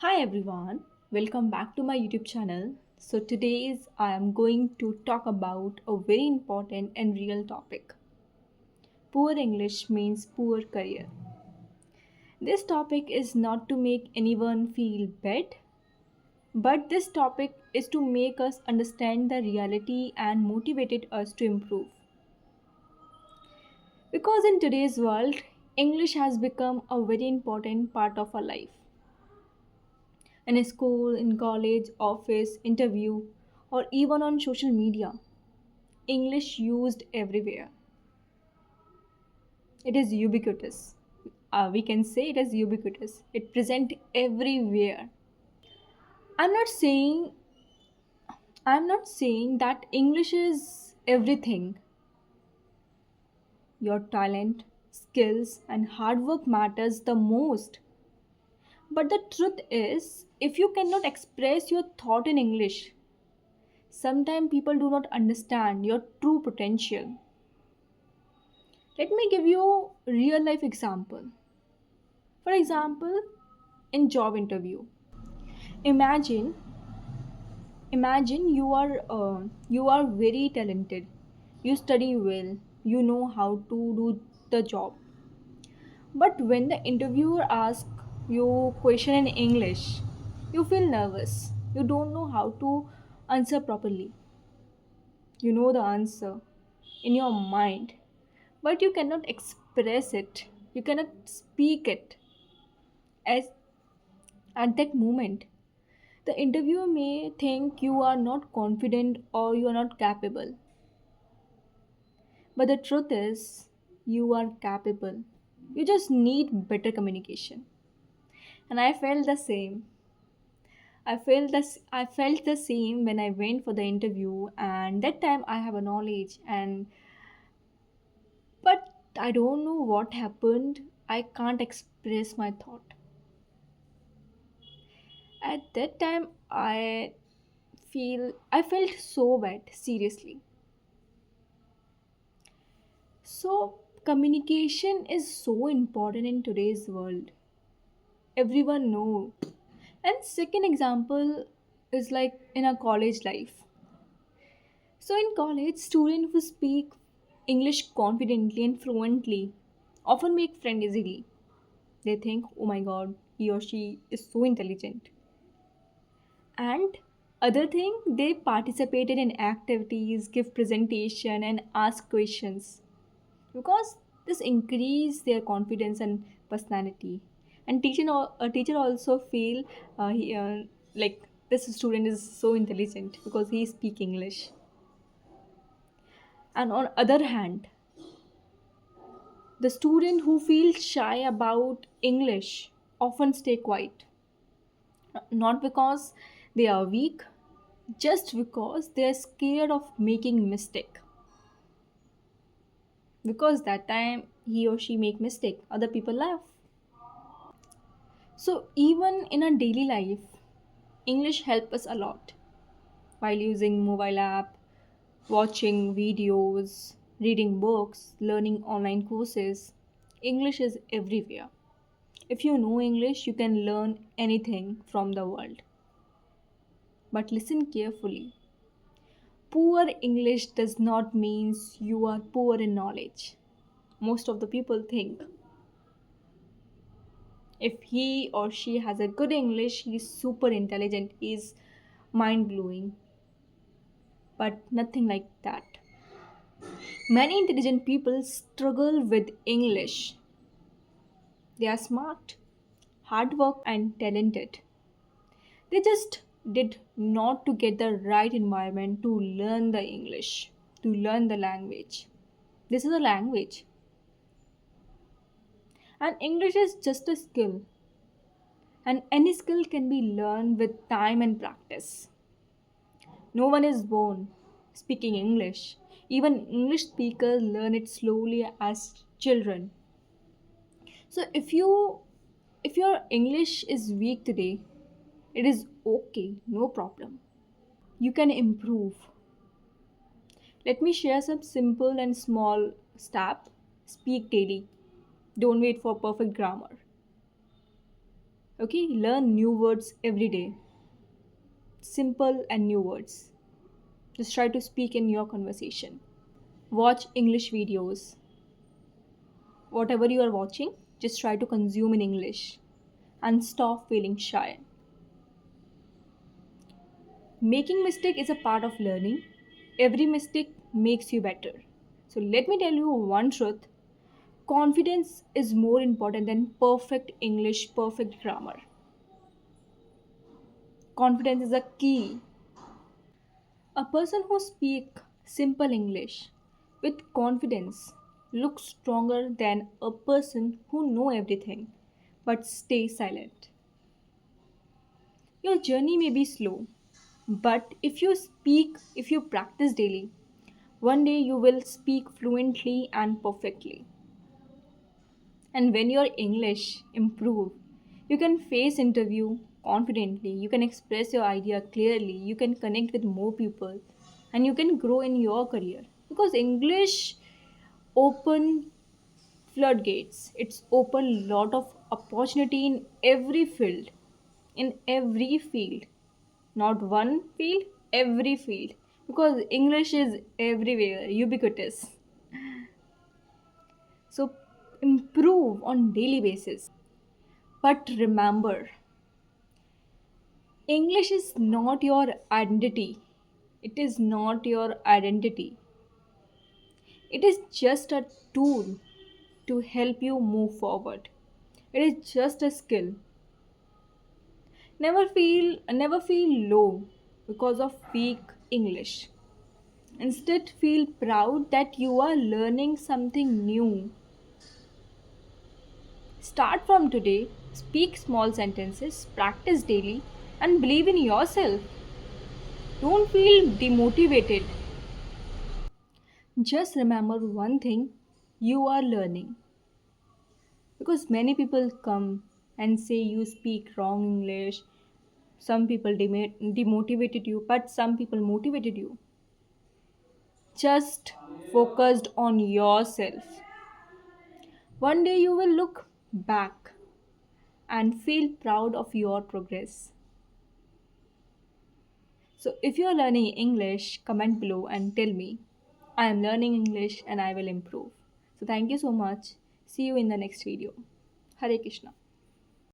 Hi everyone, welcome back to my YouTube channel. So today's I am going to talk about a very important and real topic. Poor English means poor career. This topic is not to make anyone feel bad, but this topic is to make us understand the reality and motivated us to improve. Because in today's world, English has become a very important part of our life. In a school, in college, office, interview, or even on social media. English used everywhere. It is ubiquitous. We can say it is ubiquitous. It present everywhere. I'm not saying I'm not saying that English is everything. Your talent, skills, and hard work matters the most. But the truth is, if you cannot express your thought in English, sometimes people do not understand your true potential. Let me give you a real life example. For example, in job interview, imagine imagine you are very talented. You study well. You know how to do the job. But when the interviewer asks you question in English, you feel nervous. You don't know how to answer properly. You know the answer in your mind, but you cannot express it. You cannot speak it as at that moment. The interviewer may think you are not confident or you are not capable. But the truth is, you are capable. You just need better communication. And I felt the same. I felt the same when I went for the interview, and that time I have a knowledge, and but I don't know what happened. I can't express my thought. At that time I felt so bad, seriously. So, communication is so important in today's world. Everyone know. And second example is like in a college life. So in college, students who speak English confidently and fluently often make friends easily. They think, "Oh my god, he or she is so intelligent." And other thing, they participated in activities, give presentation and ask questions because this increase their confidence and personality. And a teacher also feel like this student is so intelligent because he speak English. And on other hand, the student who feel shy about English often stay quiet, not because they are weak, just because they are scared of making mistake. Because that time he or she make mistake, other people laugh. So even in our daily life, English help us a lot while using mobile app, watching videos, reading books, learning online courses. English is everywhere. If you know English, you can learn anything from the world. But listen carefully. Poor English does not mean you are poor in knowledge. Most of the people think if he or she has a good English, he's super intelligent, he's mind blowing. But nothing like that. Many intelligent people struggle with English. They are smart, hard work, and talented. They just did not to get the right environment to learn the English, to learn the language. This is a language. And English is just a skill. And any skill can be learned with time and practice. No one is born speaking English. Even English speakers learn it slowly as children. So if your English is weak today, it is okay, no problem. You can improve. Let me share some simple and small step. Speak daily. Don't wait for perfect grammar. Okay, learn new words every day, simple and new words. Just try to speak in your conversation. Watch English videos. Whatever you are watching, just try to consume in English and stop feeling shy. Making mistake is a part of learning. Every mistake makes you better. So let me tell you one truth. Confidence is more important than perfect English, perfect grammar. Confidence is a key. A person who speaks simple English with confidence looks stronger than a person who know everything but stay silent. Your journey may be slow, but if you practice daily, one day you will speak fluently and perfectly. And when your English improve, you can face interview confidently, you can express your idea clearly, you can connect with more people, and you can grow in your career. Because English open floodgates. It's open lot of opportunity in every field. In every field. Not one field, every field. Because English is everywhere, ubiquitous. So improve on daily basis. But remember, English is not your identity. It is not your identity. It is just a tool to help you move forward. It is just a skill. Never feel low because of weak English. Instead feel proud that you are learning something new. Start from today, speak small sentences, practice daily, and believe in yourself. Don't feel demotivated. Just remember one thing, you are learning. Because many people come and say you speak wrong English. Some people demotivated you, but some people motivated you. Just focused on yourself. One day you will look back and feel proud of your progress. So if you are learning English, comment below and tell me, I am learning English and I will improve. So thank you so much. See you in the next video. Hare Krishna.